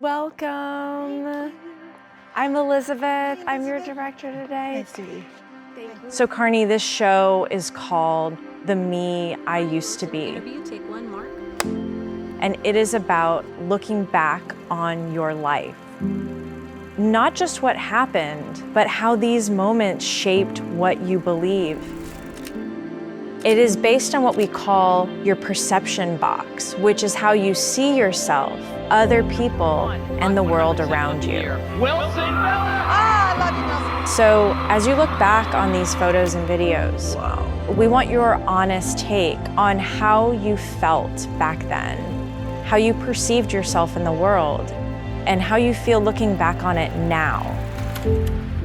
Welcome. I'm Elizabeth. I'm your director today. Nice to meet you. So Carnie, this show is called The Me I Used to Be. Take one, Mark. And it is about looking back on your life. Not just what happened, but how these moments shaped what you believe. It is based on what we call your perception box, which is how you see yourself, other people, and the world around you. Wilson! I love you, Wilson. So as you look back on these photos and videos, we want your honest take on how you felt back then, how you perceived yourself in the world, and how you feel looking back on it now.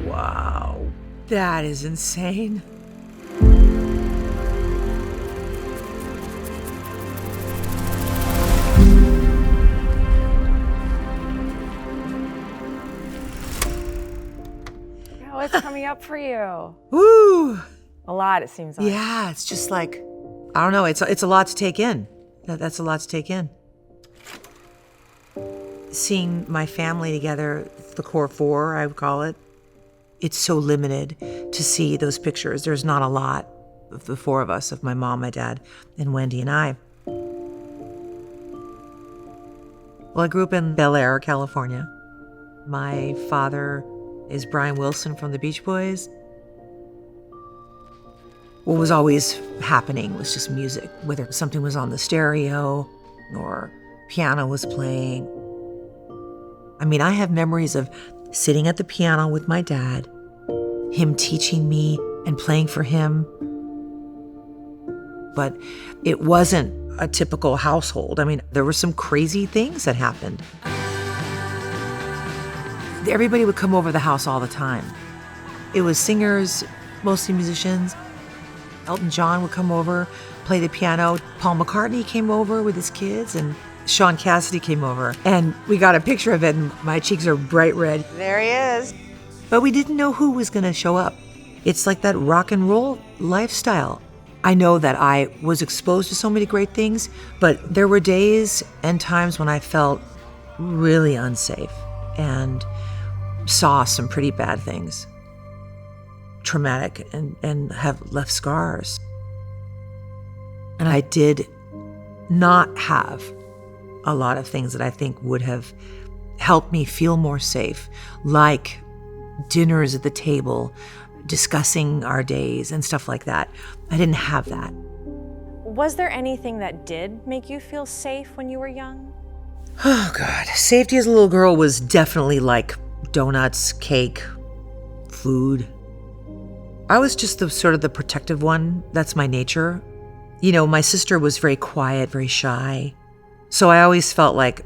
Wow, that is insane. What's coming up for you? Woo! A lot, it seems like. Yeah, it's just like, I don't know, it's a lot to take in. That's a lot to take in. Seeing my family together, the core four, I would call it, it's so limited to see those pictures. There's not a lot of the four of us, of my mom, my dad, and Wendy and I. Well, I grew up in Bel Air, California. My father is Brian Wilson from the Beach Boys. What was always happening was just music, whether something was on the stereo or piano was playing. I mean, I have memories of sitting at the piano with my dad, him teaching me and playing for him. But it wasn't a typical household. I mean, there were some crazy things that happened. Everybody would come over the house all the time. It was singers, mostly musicians. Elton John would come over, play the piano. Paul McCartney came over with his kids, and Sean Cassidy came over. And we got a picture of it, and my cheeks are bright red. There he is. But we didn't know who was going to show up. It's like that rock and roll lifestyle. I know that I was exposed to so many great things, but there were days and times when I felt really unsafe and saw some pretty bad things, traumatic, and have left scars. And I did not have a lot of things that I think would have helped me feel more safe, like dinners at the table, discussing our days and stuff like that. I didn't have that. Was there anything that did make you feel safe when you were young? Oh God, safety as a little girl was definitely like donuts, cake, food. I was just the sort of the protective one. That's my nature. You know, my sister was very quiet, very shy. So I always felt like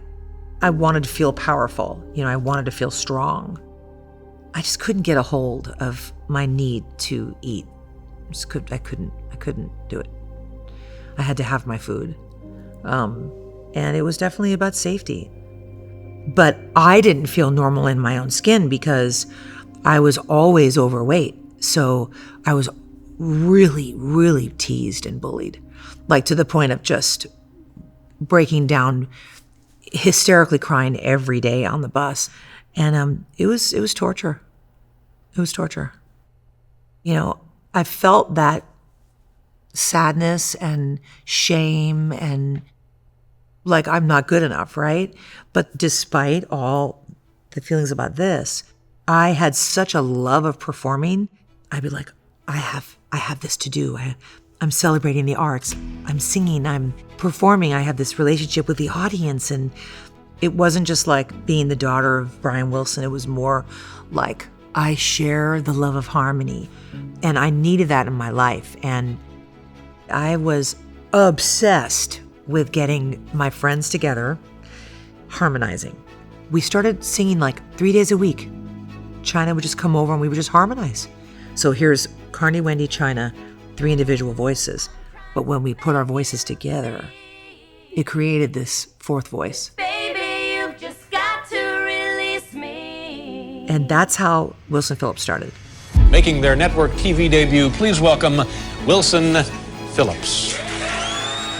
I wanted to feel powerful. You know, I wanted to feel strong. I just couldn't get a hold of my need to eat. I couldn't do it. I had to have my food. And it was definitely about safety. But I didn't feel normal in my own skin because I was always overweight. So I was really, really teased and bullied, like to the point of just breaking down, hysterically crying every day on the bus. And it was torture. It was torture. You know, I felt that sadness and shame and like I'm not good enough, right? But despite all the feelings about this, I had such a love of performing. I'd be like, I have this to do. I'm celebrating the arts. I'm singing, I'm performing. I have this relationship with the audience. And it wasn't just like being the daughter of Brian Wilson. It was more like I share the love of harmony. And I needed that in my life. And I was obsessed with getting my friends together, harmonizing. We started singing like 3 days a week. China would just come over and we would just harmonize. So here's Carnie, Wendy, China, 3 individual voices. But when we put our voices together, it created this 4th voice. Baby, you've just got to release me. And that's how Wilson Phillips started. Making their network TV debut, please welcome Wilson Phillips.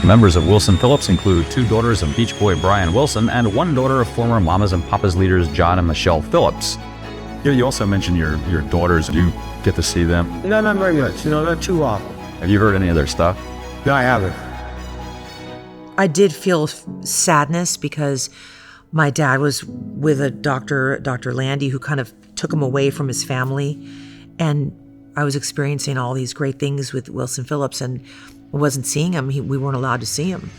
Members of Wilson Phillips include 2 daughters of Beach Boy Brian Wilson and 1 daughter of former Mamas and Papas leaders John and Michelle Phillips. You also mentioned your daughters. Do you get to see them? No, not very much. Not too often. Have you heard any of their stuff? No, I haven't. I did feel sadness because my dad was with a doctor, Dr. Landy, who kind of took him away from his family. And I was experiencing all these great things with Wilson Phillips, and I wasn't seeing him. We weren't allowed to see him.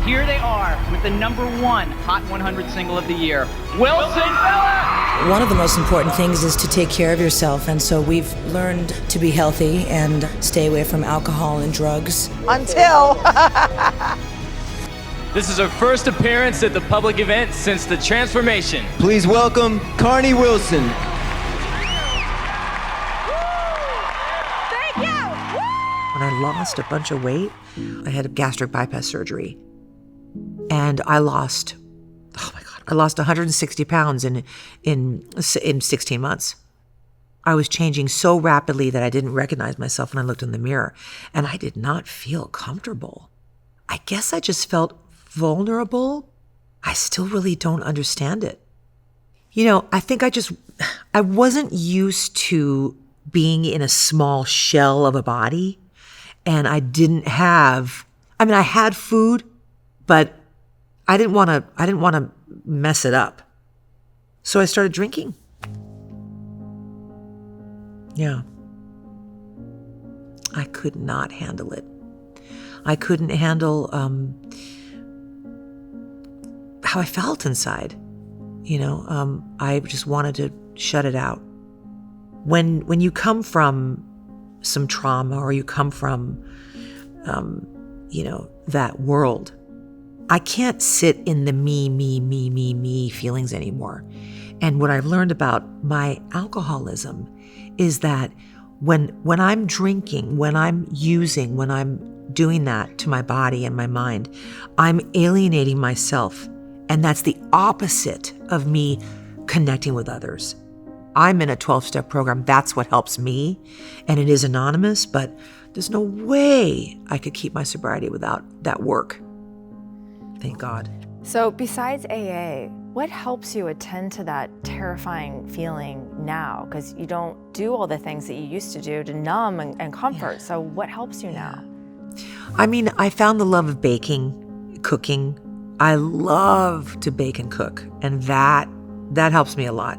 Here they are with the #1 Hot 100 single of the year, Wilson Phillips! One of the most important things is to take care of yourself, and so we've learned to be healthy and stay away from alcohol and drugs. Until... This is her first appearance at the public event since the transformation. Please welcome Carnie Wilson. When I lost a bunch of weight, I had a gastric bypass surgery. And I lost 160 pounds in 16 months. I was changing so rapidly that I didn't recognize myself when I looked in the mirror. And I did not feel comfortable. I guess I just felt vulnerable. I still really don't understand it. I think I wasn't used to being in a small shell of a body. And I had food, but I didn't want to mess it up. So I started drinking. Yeah. I could not handle it. I couldn't handle how I felt inside. I just wanted to shut it out. When you come from some trauma, or you come from, that world, I can't sit in the me feelings anymore. And what I've learned about my alcoholism is that when I'm drinking, when I'm using, when I'm doing that to my body and my mind, I'm alienating myself. And that's the opposite of me connecting with others. I'm in a 12-step program. That's what helps me. And it is anonymous, but there's no way I could keep my sobriety without that work. Thank God. So besides AA, what helps you attend to that terrifying feeling now? Because you don't do all the things that you used to do to numb and comfort. Yeah. So what helps you now? I found the love of baking, cooking. I love to bake and cook. And that helps me a lot.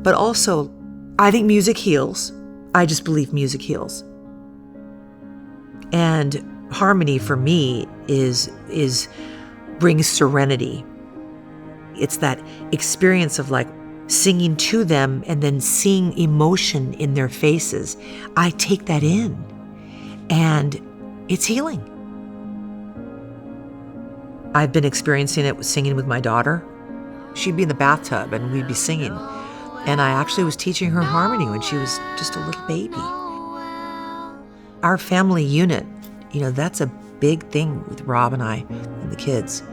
But also, I think music heals. I just believe music heals. And harmony for me brings serenity. It's that experience of singing to them and then seeing emotion in their faces. I take that in, and it's healing. I've been experiencing it with singing with my daughter. She'd be in the bathtub and we'd be singing. And I actually was teaching her harmony when she was just a little baby. Our family unit, that's a big thing with Rob and I and the kids.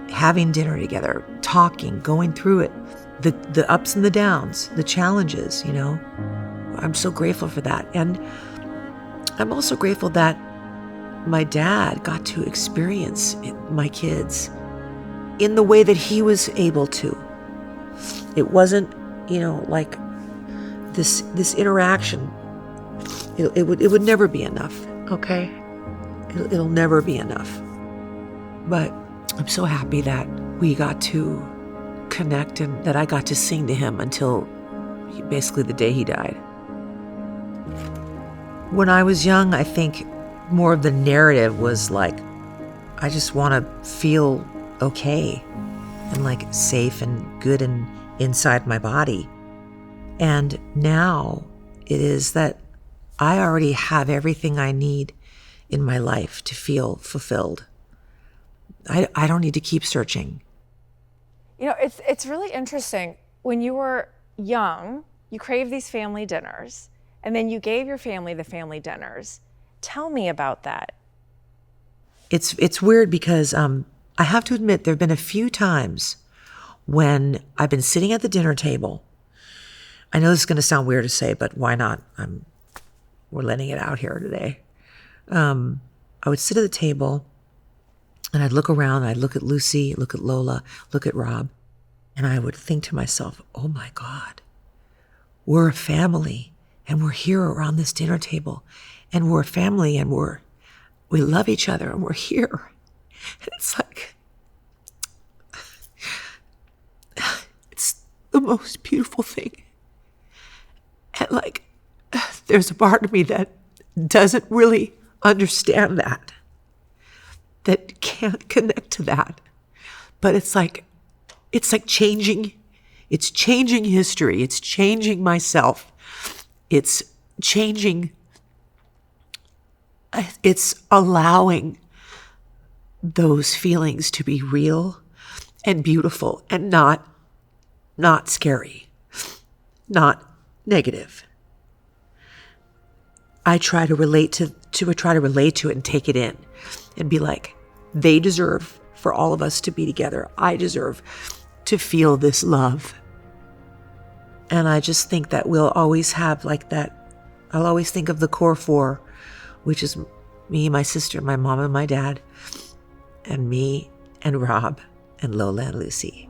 Having dinner together, talking, going through it, the ups and the downs, the challenges, I'm so grateful for that. And I'm also grateful that my dad got to experience my kids in the way that he was able to. It wasn't this interaction, it would never be enough, okay? It'll never be enough. But I'm so happy that we got to connect and that I got to sing to him until basically the day he died. When I was young, I think more of the narrative was I just want to feel okay and safe and good and inside my body. And now it is that I already have everything I need in my life to feel fulfilled. I don't need to keep searching. It's really interesting. When you were young, you craved these family dinners, and then you gave your family the family dinners. Tell me about that. It's weird because I have to admit there have been a few times when I've been sitting at the dinner table. I know this is going to sound weird to say, but why not? We're letting it out here today. I would sit at the table and I'd look around, I'd look at Lucy, look at Lola, look at Rob, and I would think to myself, oh my God, we're a family and we're here around this dinner table and we're a family and we love each other and we're here. And it's like, it's the most beautiful thing. And like, there's a part of me that doesn't really understand that can't connect to that. But it's like changing history. It's changing myself. It's allowing those feelings to be real and beautiful and not scary, not negative. I try to relate to it and take it in and be like, they deserve for all of us to be together. I deserve to feel this love. And I just think that we'll always have like that. I'll always think of the core four, which is me, my sister, my mom and my dad, and me and Rob and Lola and Lucy.